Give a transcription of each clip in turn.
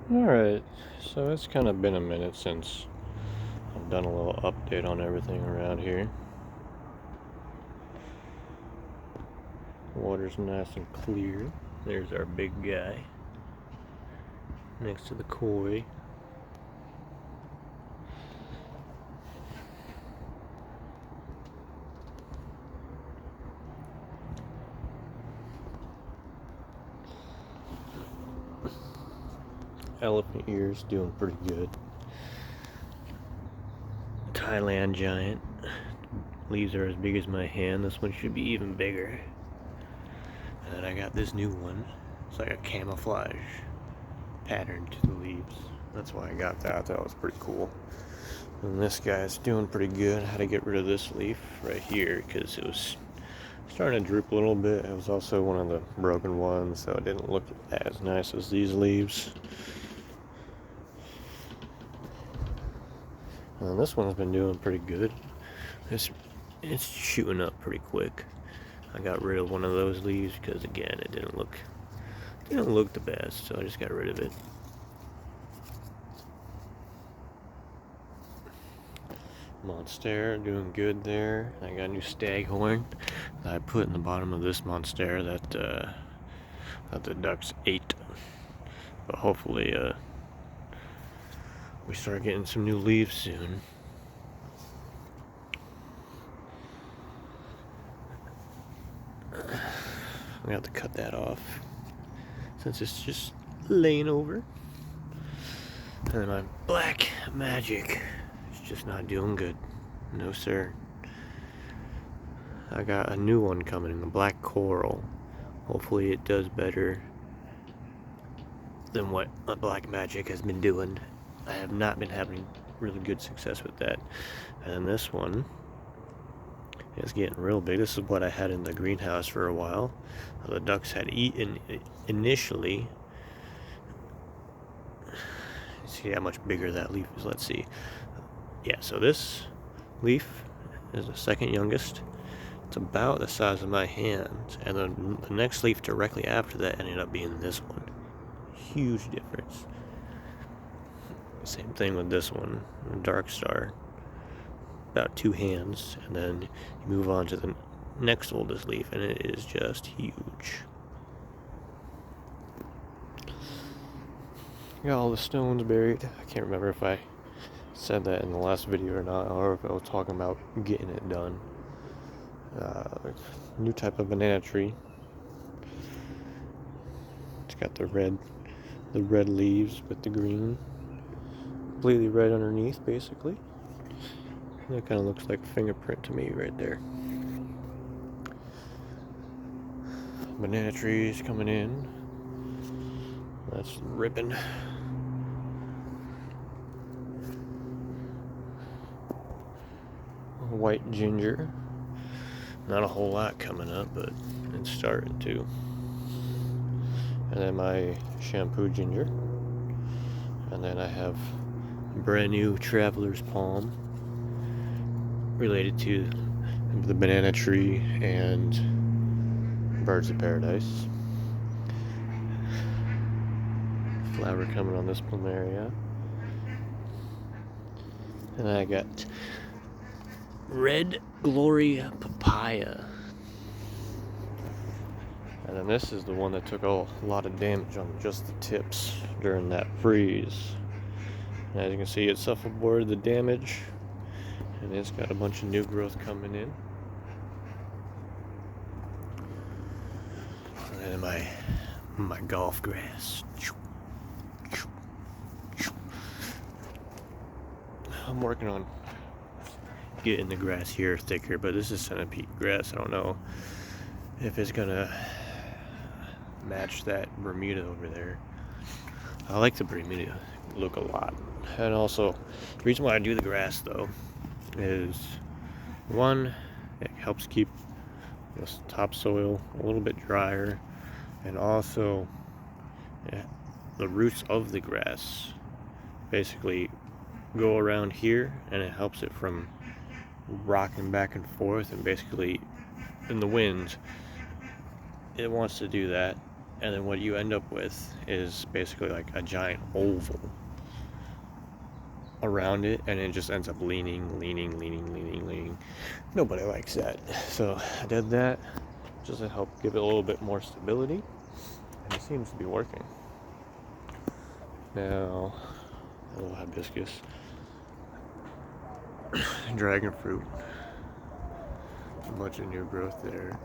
Alright, so it's kind of been a minute since I've done a little update on everything around here. Water's nice and clear. There's our big guy next to the koi. Elephant ears doing pretty good. Thailand giant. Leaves are as big as my hand. This one should be even bigger. And then I got this new one. It's like a camouflage pattern to the leaves. That's why I got that. That was pretty cool. And this guy's doing pretty good. I had to get rid of this leaf right here because it was starting to droop a little bit. It was also one of the broken ones, so it didn't look as nice as these leaves. And this one's been doing pretty good. It's shooting up pretty quick. I got rid of one of those leaves because again it didn't look the best, so I just got rid of it. Monstera doing good there. I got a new staghorn that I put in the bottom of this monstera that the ducks ate. But hopefully we start getting some new leaves soon. I have to cut that off since it's just laying over. And then my black magic is just not doing good. No sir. I got a new one coming in, the black coral. Hopefully it does better than what my black magic has been doing. I have not been having really good success with that. And this one is getting real big. This is what I had in the greenhouse for a while. The ducks had eaten initially. See how much bigger that leaf is. Let's see. Yeah, so this leaf is the second youngest. It's about the size of my hand, and then the next leaf directly after that ended up being this one. Huge difference. Same thing with this one, Dark Star. About 2 hands, and then you move on to the next oldest leaf, and it is just huge. Got all the stones buried. I can't remember if I said that in the last video or not, or if I was talking about getting it done. New type of banana tree. It's got the red leaves with the green, completely red underneath, basically. That kind of looks like a fingerprint to me right there. Banana trees coming in. That's ripping. White ginger. Not a whole lot coming up, but it's starting to. And then my shampoo ginger. And then I have a brand new traveler's palm related to the banana tree and birds of paradise. Flower coming on this plumeria. And I got red glory papaya. And then this is the one that took a lot of damage on just the tips during that freeze. And as you can see, it self-aborted the damage, and it's got a bunch of new growth coming in. And then my golf grass. I'm working on getting the grass here thicker, but this is centipede grass. I don't know if it's gonna match that Bermuda over there. I like the Bermuda look a lot. And also, the reason why I do the grass though is, one, it helps keep this topsoil a little bit drier, and also the roots of the grass basically go around here, and it helps it from rocking back and forth, and basically in the wind it wants to do that, And then what you end up with is basically like a giant oval around it, and it just ends up leaning. Nobody likes that. So I did that just to help give it a little bit more stability, and it seems to be working. Now, a little hibiscus, dragon fruit, a bunch of new growth there.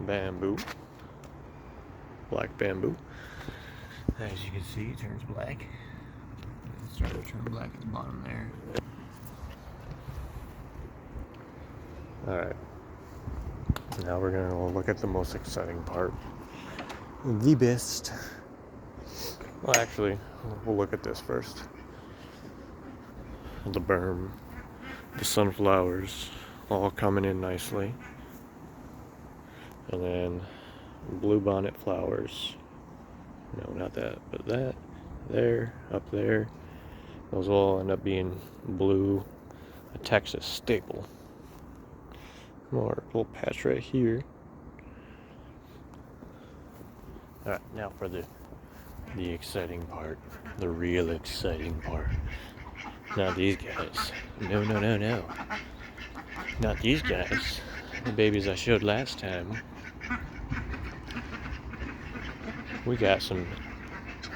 Bamboo, black bamboo. As you can see, it turns black. It started to turn black at the bottom there. Alright, now we're going to look at the most exciting part. The best. Well, actually, we'll look at this first. The berm, the sunflowers, all coming in nicely. And then bluebonnet flowers. No, not that, but that. There, up there. Those all end up being blue. A Texas staple. More little patch right here. Alright, now for the exciting part. The real exciting part. Not these guys. No. Not these guys. The babies I showed last time. We got some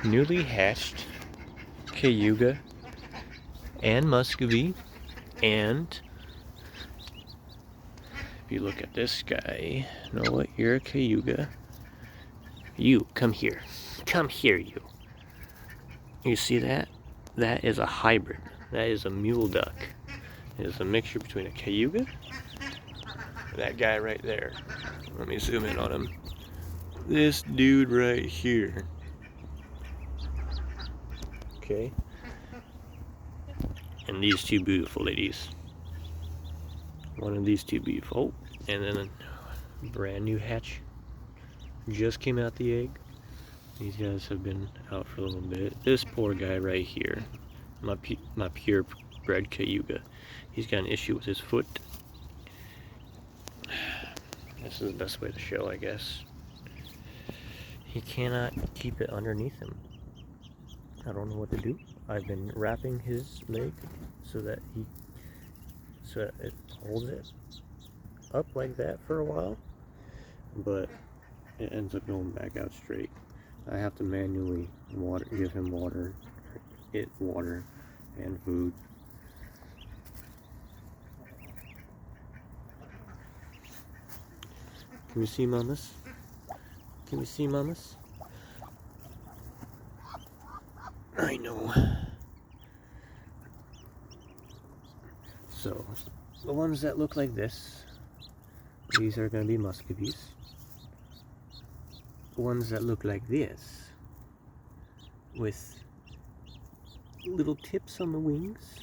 newly hatched cayuga and muscovy, and if you look at this guy, you know what? You're a cayuga. You, come here. Come here, you. You see that? That is a hybrid. That is a mule duck. It is a mixture between a cayuga and that guy right there. Let me zoom in on him. This dude right here. Okay. And these two beautiful ladies. One of these two beautiful. Oh, and then a brand new hatch. Just came out the egg. These guys have been out for a little bit. This poor guy right here. My purebred cayuga. He's got an issue with his foot. This is the best way to show, I guess. He cannot keep it underneath him. I don't know what to do. I've been wrapping his leg so that it holds it up like that for a while, but it ends up going back out straight. I have to manually give him water and food. Can we see mamas? Can we see mamas? I know. So, the ones that look like this, these are going to be muscovies. The ones that look like this, with little tips on the wings,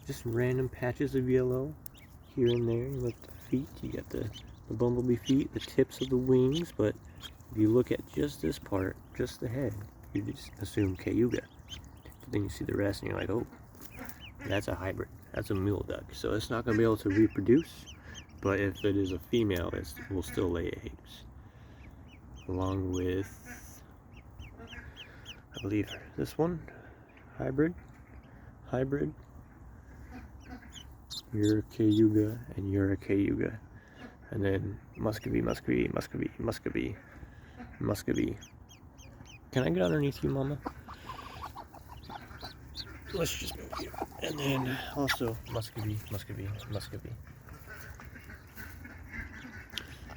just random patches of yellow here and there. You look at the feet, you got the bumblebee feet, the tips of the wings, but if you look at just this part, just the head, you just assume cayuga. But then you see the rest and you're like, oh, that's a hybrid. That's a mule duck. So it's not going to be able to reproduce, but if it is a female, it will still lay eggs. Along with, I believe, this one, hybrid. You're a cayuga and you're a cayuga. And then muscovy. Can I get underneath you, mama? Let's just move you. And then also muscovy.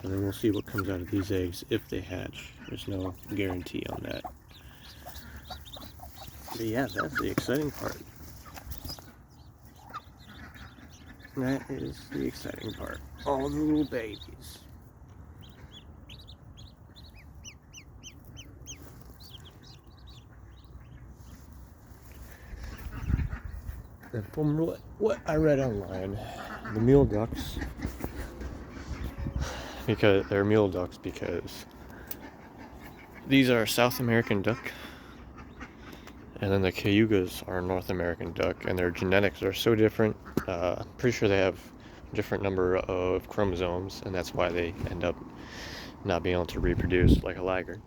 And then we'll see what comes out of these eggs if they hatch. There's no guarantee on that. But yeah, that's the exciting part. That is the exciting part. All the little babies. And from what I read online, the mule ducks, because they're mule ducks because these are South American duck, and then the cayugas are North American duck, and their genetics are so different. Pretty sure they have different number of chromosomes, and that's why they end up not being able to reproduce like a laggard.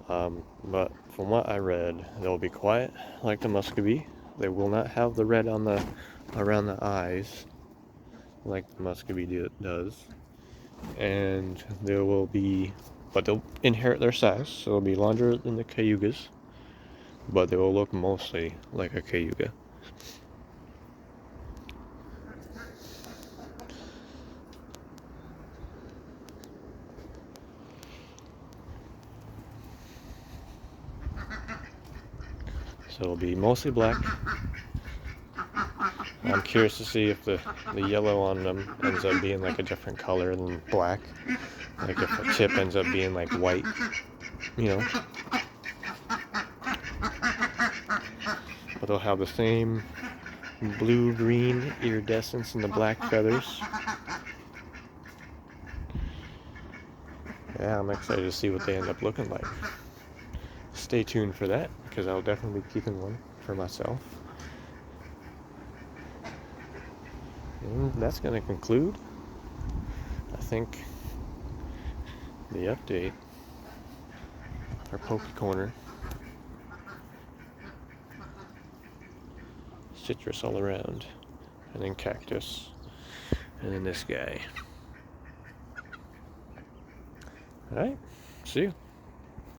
But from what I read, they'll be quiet like the muscovy. They will not have the red on the around the eyes like the muscovy does, and they will be, but they'll inherit their size, so they'll be larger than the cayugas, but they will look mostly like a cayuga. So it'll be mostly black. I'm curious to see if the yellow on them ends up being like a different color than black. Like if a tip ends up being like white, you know. But they'll have the same blue-green iridescence in the black feathers. Yeah, I'm excited to see what they end up looking like. Stay tuned for that, because I'll definitely be keeping one for myself. And that's going to conclude, I think, the update. Our Poke Corner. Citrus all around. And then cactus. And then this guy. Alright, see you.